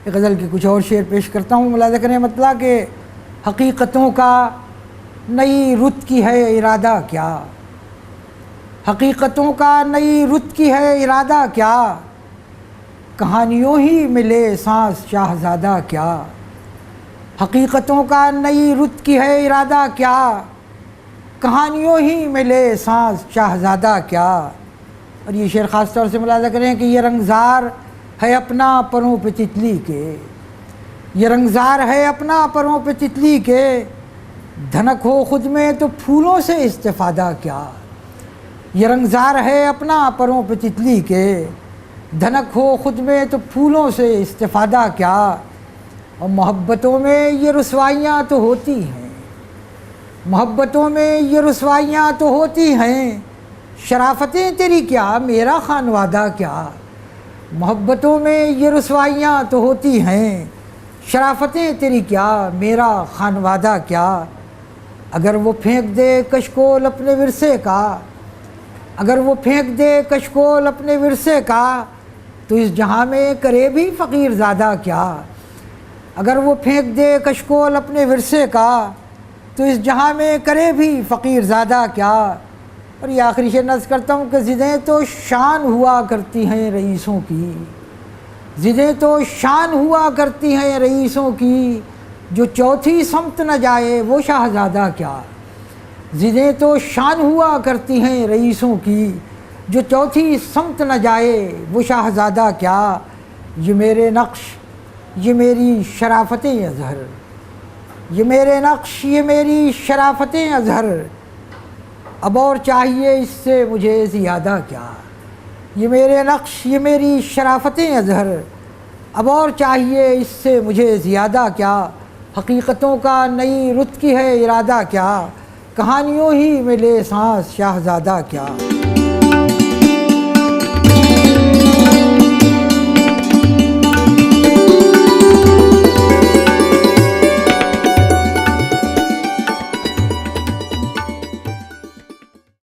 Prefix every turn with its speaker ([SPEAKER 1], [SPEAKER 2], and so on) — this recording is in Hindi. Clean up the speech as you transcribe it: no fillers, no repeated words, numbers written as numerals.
[SPEAKER 1] गज़ल के कुछ और शेर पेश करता हूँ। मुलाज़ा करें मतलब कि हकीकतों का नई रुत की है इरादा क्या, हकीकतों का नई रुत की है इरादा क्या, कहानियों ही मिले सांस शाहज़ादा क्या, हकीकतों का नई रुत की है इरादा क्या, कहानियों ही मिले सांस शाहज़ादा क्या। और ये शेर ख़ास तौर से मुलाज़ा करें कि ये रंगज़ार है अपना परों पे तितली के, ये रंगज़ार है अपना परों पे तितली के, धनक हो ख़ुद में तो फूलों से इस्तिफ़ादा क्या। ये रंगज़ार है अपना परों पे तितली के, धनक हो ख़ुद में तो फूलों से इस्तिफ़ादा क्या। और मोहब्बतों में ये रुसवाइयाँ तो होती हैं, मोहब्बतों में ये रुसवाइयाँ तो होती हैं, शराफ़तें तेरी क्या मेरा खानवादा क्या। मोहब्बतों में ये रुसवाइयाँ तो होती हैं, शराफ़तें तेरी क्या मेरा खानवादा क्या। अगर वो फेंक दे कशकोल अपने विरसे का, अगर वो फेंक दे कशकोल अपने विरसे का, तो इस जहाँ में करे भी फ़कीर ज़्यादा क्या। अगर वो फेंक दे कशकोल अपने विरसे का, तो इस जहाँ में करे भी फ़कीर ज़्यादा क्या। और ये आखिरी शेर नज़्म करता हूँ कि ज़िदें तो शान हुआ करती हैं रईसों की, ज़िदें तो शान हुआ करती हैं रईसों की, जो चौथी समत न जाए वो शाहज़ादा क्या। ज़िदें तो शान हुआ करती हैं रईसों की, जो चौथी समत न जाए वो शाहज़ादा क्या। ये मेरे नक्श ये मेरी शराफ़तें अज़हर, ये मेरे नक्श ये मेरी शराफ़तें अज़हर, अब और चाहिए इससे मुझे ज़ियादा क्या। ये मेरे नक्श ये मेरी शराफ़तें अज़हर, अब और चाहिए इससे मुझे ज़ियादा क्या। हकीकतों का नई रुत की है इरादा क्या, कहानियों ही मिले सांस शाहज़ादा क्या।